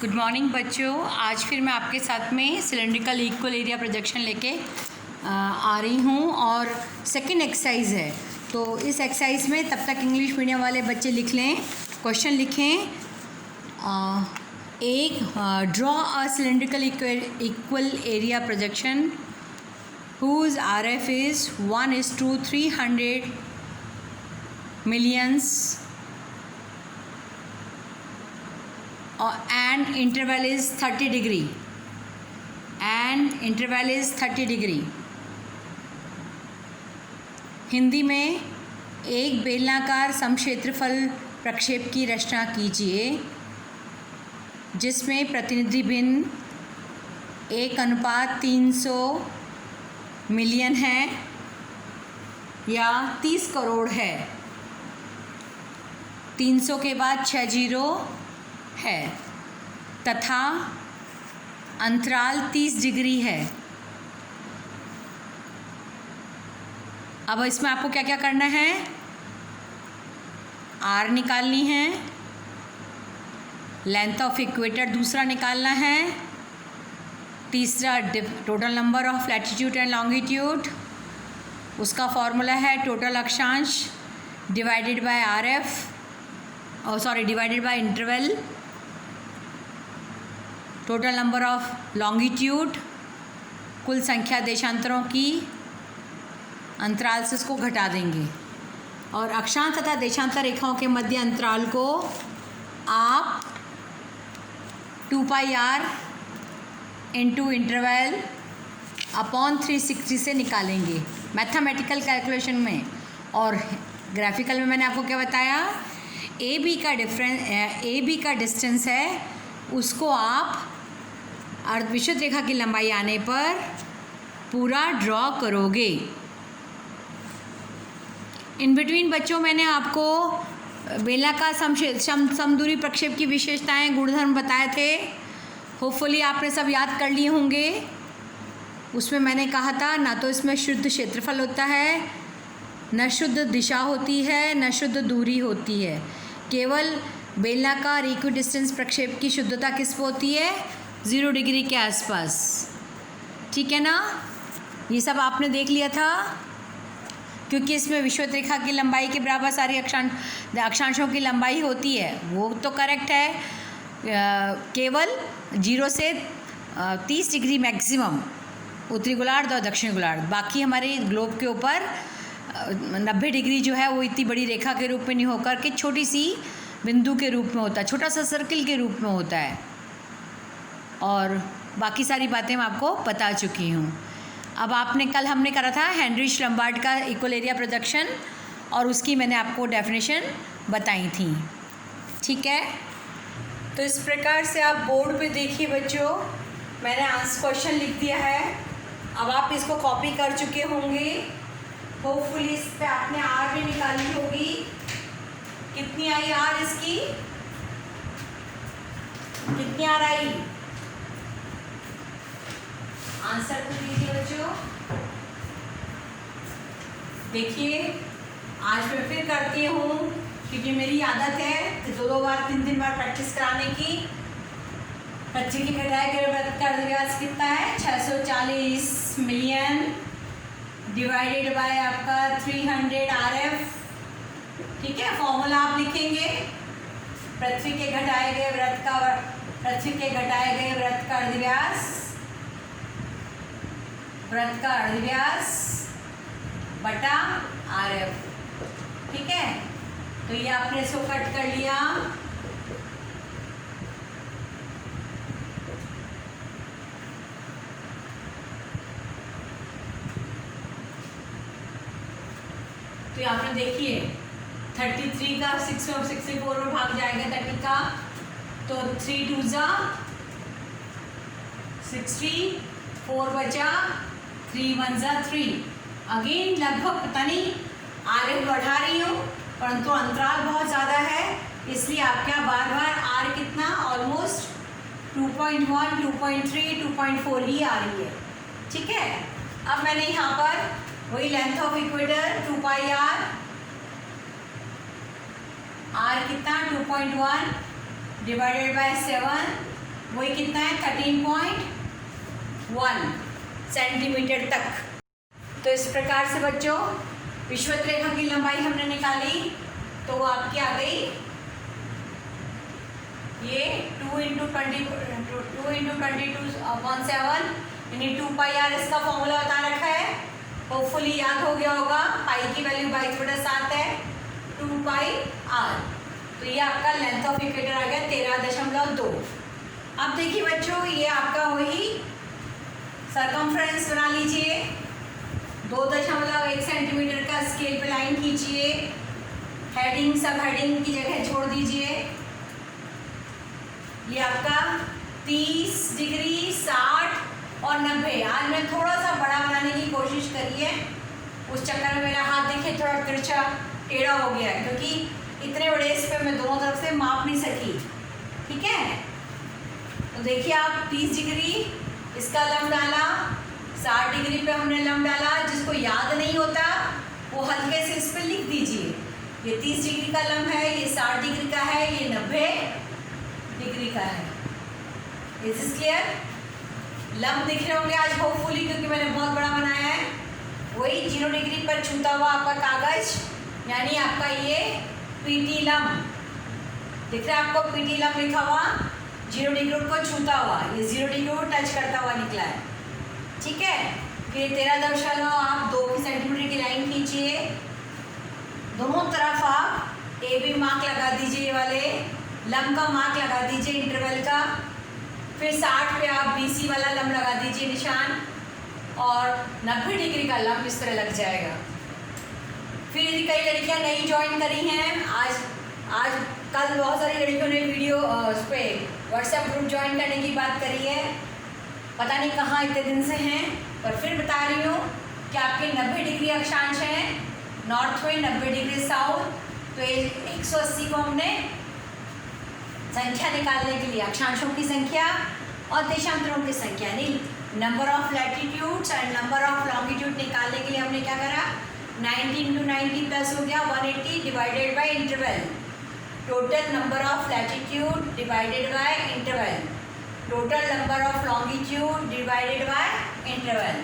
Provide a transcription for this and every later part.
Good morning बच्चों। आज फिर मैं आपके साथ में सिलेंड्रिकल इक्वल एरिया प्रोजेक्शन लेके आ रही हूँ और सेकंड एक्सरसाइज है। तो इस एक्सरसाइज में तब तक इंग्लिश मीडियम वाले बच्चे लिख लें, क्वेश्चन लिखें। Draw a cylindrical equal area projection whose RF is 1:300 millions and interval is 30 degree Hindi में एक बेलनाकार समक्षेत्रफल प्रक्षेप की रचना कीजिए जिसमें प्रतिनिधि भिन्न 1:300 मिलियन है या 30 करोड़ है। 300 के बाद 6 जीरो है तथा अंतराल 30 डिग्री है। अब इसमें आपको क्या क्या करना है? आर निकालनी है, लेंथ ऑफ इक्वेटर दूसरा निकालना है, तीसरा total number of latitude and longitude, उसका फॉर्मूला है टोटल अक्षांश divided by divided by interval, total number of longitude, कुल संख्या देशांतरों की, अंतराल से इसको घटा देंगे और अक्षांश तथा देशांतर रेखाओं के मध्य अंतराल को आप 2πr इंटू इंटरवल अपॉन 360 से निकालेंगे मैथमेटिकल कैलकुलेशन में। और ग्राफिकल में मैंने आपको क्या बताया, ए बी का डिस्टेंस है, उसको आप अर्धविषुवत रेखा की लंबाई आने पर पूरा ड्रॉ करोगे। इन बिटवीन बच्चों मैंने आपको बेलनाकार समदूरी प्रक्षेप की विशेषताएं गुणधर्म बताए थे। होपफुली आपने सब याद कर लिए होंगे। उसमें मैंने कहा था ना तो इसमें शुद्ध क्षेत्रफल होता है, न शुद्ध दिशा होती है, न शुद्ध दूरी होती है। केवल बेलनाकार इक्विडिस्टेंस प्रक्षेप की शुद्धता किस पे होती है? 0 डिग्री के आसपास। ठीक है ना, ये सब आपने देख लिया था क्योंकि इसमें विषुवत रेखा की लंबाई के बराबर सारी अक्षांशों की लंबाई होती है, वो तो करेक्ट है। केवल 0 से 30 डिग्री मैक्सिमम उत्तरी गोलार्ध और दक्षिण गोलार्ध, बाकी हमारे ग्लोब के ऊपर 90 डिग्री जो है वो इतनी बड़ी रेखा के रूप में नहीं होकर के छोटी सी बिंदु के रूप में होता है, छोटा सा सर्किल के रूप में होता है। और बाकी सारी बातें मैं आपको बता चुकी हूँ। अब कल हमने करा था हेनरिच लम्बार्ड का इक्वल एरिया प्रोजेक्शन और उसकी मैंने आपको डेफिनेशन बताई थी। ठीक है, तो इस प्रकार से आप बोर्ड पे देखिए बच्चों, मैंने आंसर क्वेश्चन लिख दिया है। अब आप इसको कॉपी कर चुके होंगे। होपफुली इस पे आपने आर भी निकाली होगी। कितनी आई आर इसकी? कितनी आर आई? आंसर तो दीजिए बच्चों। देखिए आज मैं फिर करती हूँ क्योंकि मेरी आदत है कि 2 बार 3 बार प्रैक्टिस कराने की। 25 की घटाए के व्रत का व्यास कितना है? 640 मिलियन डिवाइडेड बाय आपका 300 RF। ठीक है, फॉर्मूला आप लिखेंगे पृथ्वी के घटाए गए व्रत का अर्धव्यास बटा RF। ठीक है, तो ये आपने इसको कट कर लिया। तो यहाँ पे देखिए 33 का 64 में भाग जाएगा 30 का, तो 3 2 जा 60, 4 बचा, 3 1 जा 3। अगेन लगभग पता नहीं आगे बढ़ा रही हूँ परंतु अंतराल बहुत ज़्यादा है, इसलिए आपका बार बार आर कितना ऑलमोस्ट 2.1 2.3 2.4 ही आ रही है। ठीक है, अब मैंने यहाँ पर वही length of equator 2πr, are कितना 2.1 डिवाइडेड बाय 7 वही कितना है 13.1 सेंटीमीटर तक। तो इस प्रकार से बच्चों विषुवत रेखा की लंबाई हमने निकाली, तो वो आपकी आ गई ये 2 × 22/7 यानी 2πr इसका फॉर्मूला बता रखा है। होपफुली याद हो गया होगा। पाई की वैल्यू 22/7 है, 2πr। तो ये आपका लेंथ ऑफ इक्वेटर आ गया 13.2। अब देखिए बच्चों, ये आपका वही सरकमफ्रेंस बना लीजिए, 2.1 सेंटीमीटर का स्केल पे लाइन खींचिए, हेडिंग सब हेडिंग की जगह छोड़ दीजिए। ये आपका 30 डिग्री, 60 और 90। आज मैं थोड़ा सा बड़ा बनाने की कोशिश करी है, उस चक्कर में मेरा हाथ देखिए थोड़ा तिरछा टेढ़ा हो गया है, क्योंकि इतने बड़े इस पे मैं दोनों तरफ से माप नहीं सकी। ठीक है, तो देखिए आप 30 डिग्री इसका लंब डाला, 60 डिग्री पे हमने लंब डाला। जिसको याद नहीं होता वो हल्के से इस पर लिख दीजिए। ये 30 डिग्री का लंब है, ये 60 डिग्री का है, ये 90 डिग्री का है। Is this clear? लंब दिख रहे होंगे आज होपफुली, क्योंकि मैंने बहुत बड़ा बनाया है। वही 0 डिग्री पर छूता हुआ आपका कागज, यानी आपका ये पीटी लंब दिख रहा है आपको। पीटी लंब लिखा हुआ 0 डिग्री को छूता हुआ, ये 0 डिग्री को टच करता हुआ निकला है। ठीक है, फिर 13.2 सेंटीमीटर की लाइन खींचिए, दोनों तरफ आप ए बी मार्क लगा दीजिए, ये वाले लंब का मार्क लगा दीजिए इंटरवल का। फिर 60 पे आप BC वाला लंब लगा दीजिए निशान, और 90 डिग्री का लंब इस तरह लग जाएगा। फिर यदि कई लड़कियां नई ज्वाइन करी हैं, आज कल बहुत सारी लड़कियों ने वीडियो उस पर व्हाट्सएप ग्रुप ज्वाइन करने की बात करी है, पता नहीं कहाँ इतने दिन से हैं, पर फिर बता रही हूँ कि आपके 90 डिग्री अक्षांश हैं नॉर्थ में, 90 डिग्री साउथ। तो 180 को हमने संख्या निकालने के लिए अक्षांशों की संख्या और देशांतरों की संख्या, यानी number of latitudes and number of longitude निकालने के लिए हमने क्या करा, 90 × 90 प्लस हो गया 180 divided by interval. Total number of latitude divided by interval, total number of longitude divided by interval.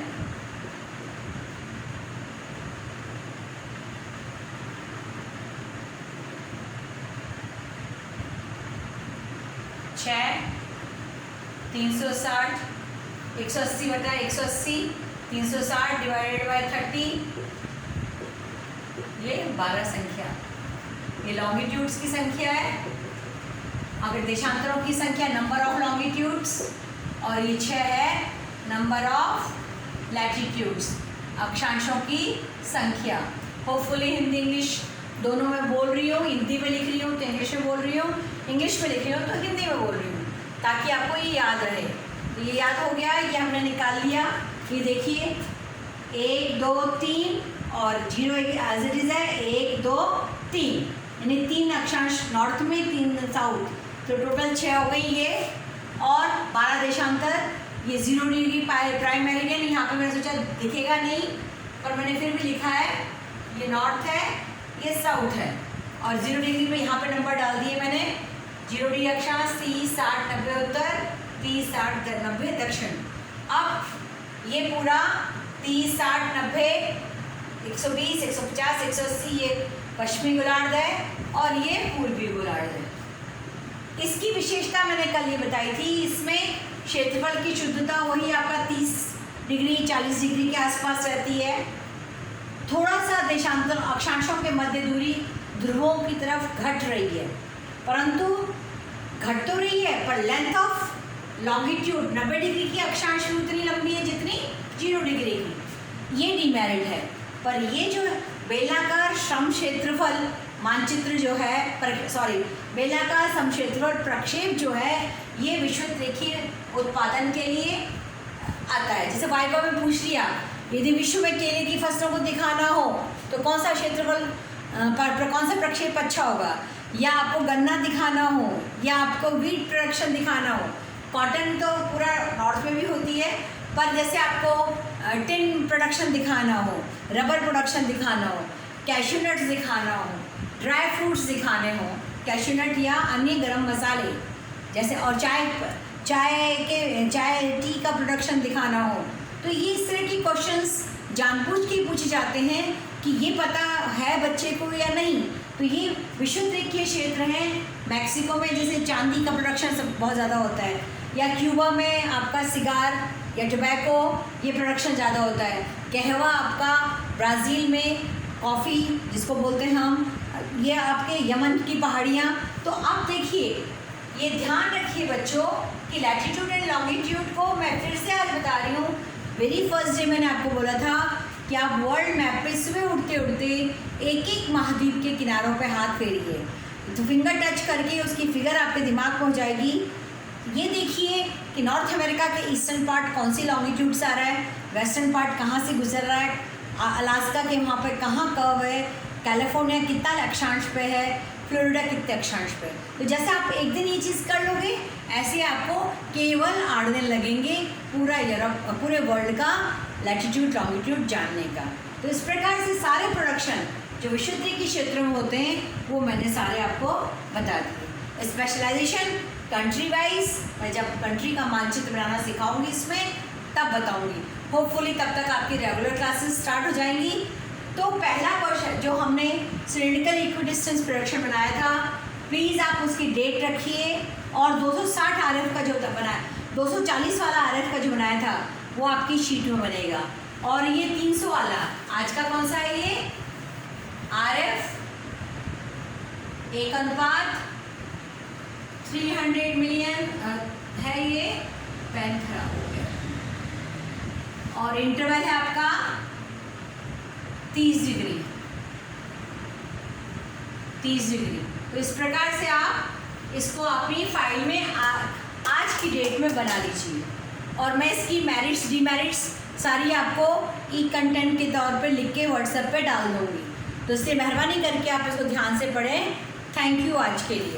छः 360 180/180 360 डिवाइडेड बाय 30, ये 12 संख्या। ये लॉन्गिट्यूड्स की संख्या है। अगर देशांतरों की संख्या नंबर ऑफ लॉन्गिट्यूड्स, और ये 6 है नंबर ऑफ लैटिट्यूड्स, अक्षांशों की संख्या। होपफुली हिंदी इंग्लिश दोनों में बोल रही हूँ, हिंदी में लिख रही हूँ तो इंग्लिश में बोल रही हूँ, इंग्लिश में लिख रही हूँ तो हिंदी में बोल रही हूँ, ताकि आपको ये याद रहे। तो ये याद हो गया, ये हमने निकाल लिया। ये देखिए 1 2 3 और 0 एज इट इज़ है 1 2 3, यानी 3 अक्षांश नॉर्थ में, 3 साउथ, तो टोटल 6 हो गई ये। और 12 देशांतर। ये 0 डिग्री प्राइम मेरिडियन, यहाँ पे मैंने सोचा दिखेगा नहीं, पर मैंने फिर भी लिखा है, ये नॉर्थ है, ये साउथ है, और 0 डिग्री पे यहाँ पे नंबर डाल दिए मैंने। 0 डिग्री अक्षांश 30 60 90 उत्तर, 30 60 90 दक्षिण। अब ये पूरा 30 60 90 120 150 180 ये पश्चिमी गोलार्ध है, और ये पूर्वी गोलार्ध है। इसकी विशेषता मैंने कल ये बताई थी, इसमें क्षेत्रफल की शुद्धता वही आपका 30 डिग्री 40 डिग्री के आसपास रहती है। थोड़ा सा देशांतर अक्षांशों के मध्य दूरी ध्रुवों की तरफ घट रही है, परंतु घट तो रही है, पर लेंथ ऑफ लॉन्गिट्यूड 90 डिग्री की अक्षांश भी उतनी लंबी है जितनी 0 डिग्री की। ये डिमेरिट है। पर ये जो बेलनाकार समक्षेत्रफल मानचित्र जो है, बेलनाकार समक्षेत्रफल प्रक्षेप जो है, ये विषुवत रेखीय उत्पादन के लिए आता है। जैसे वाइवा में पूछ लिया, यदि विश्व में केले की फसलों को दिखाना हो तो कौन सा क्षेत्रफल कौन सा प्रक्षेप अच्छा होगा, या आपको गन्ना दिखाना हो, या आपको वीट प्रोडक्शन दिखाना हो। कॉटन तो पूरा नॉर्थ में भी होती है, पर जैसे आपको टिन प्रोडक्शन दिखाना हो, रबर प्रोडक्शन दिखाना हो, कैश्यू नट्स दिखाना हो, ड्राई फ्रूट्स दिखाने हो, कैश्यू नट या अन्य गरम मसाले जैसे, और चाय टी का प्रोडक्शन दिखाना हो, तो ये इस तरह के क्वेश्चंस जानबूझ के पूछे जाते हैं कि ये पता है बच्चे को या नहीं। तो ये विशुद्ध रेखीय क्षेत्र हैं। मैक्सिको में जैसे चांदी का प्रोडक्शन सब बहुत ज़्यादा होता है, या क्यूबा में आपका सिगार या टोबैको ये प्रोडक्शन ज़्यादा होता है। कहवा आपका ब्राज़ील में, कॉफ़ी जिसको बोलते हैं हम, ये आपके यमन की पहाड़ियाँ। तो आप देखिए, ये ध्यान रखिए बच्चों कि लैटिट्यूड एंड लॉन्गिट्यूड को मैं फिर से आज बता रही हूँ। वेरी फर्स्ट डे मैंने आपको बोला था कि आप वर्ल्ड मैप पे सुबह उठते उठते एक एक महाद्वीप के किनारों पे हाथ फेरिए, तो फिंगर टच करके उसकी फिगर आपके दिमाग में हो जाएगी। ये देखिए कि नॉर्थ अमेरिका के ईस्टर्न पार्ट कौन सी लॉन्गिट्यूड से आ रहा है, वेस्टर्न पार्ट कहाँ से गुजर रहा है, अलास्का के वहाँ पर कहाँ कर्व है, कैलिफोर्निया कितना अक्षांश पे है, फ्लोरिडा कितने अक्षांश पे। तो जैसे आप एक दिन ये चीज़ कर लोगे, ऐसे आपको केवल 8 दिन लगेंगे पूरा यूरोप, पूरे वर्ल्ड का लैटिट्यूड लॉन्गिट्यूड जानने का। तो इस प्रकार से सारे प्रोडक्शन जो विशुद्ध के क्षेत्र में होते हैं वो मैंने सारे आपको बता दिए। स्पेशलाइजेशन कंट्री वाइज मैं जब कंट्री का मानचित्र बनाना सिखाऊंगी इसमें तब बताऊंगी। होपफुली तब तक आपकी रेगुलर क्लासेस स्टार्ट हो जाएंगी। तो पहला क्वेश्चन जो हमने सिलिंड्रिकल इक्विडिस्टेंस प्रोडक्शन बनाया था, प्लीज़ आप उसकी डेट रखिए। और 260 RF का जो बनाया, 240 वाला RF का जो बनाया था वो आपकी शीट में बनेगा। और ये 300 वाला आज का कौन सा है, ये RF 1:300 मिलियन है। ये पेन खराब हो गया। और इंटरवल है आपका 30 डिग्री। तो इस प्रकार से आप इसको अपनी फाइल में आज की डेट में बना लीजिए। और मैं इसकी मेरिट्स डीमेरिट्स सारी आपको ई कंटेंट के तौर पे लिख के व्हाट्सएप पे डाल दूँगी। तो इसलिए मेहरबानी करके आप इसको ध्यान से पढ़ें। थैंक यू आज के लिए।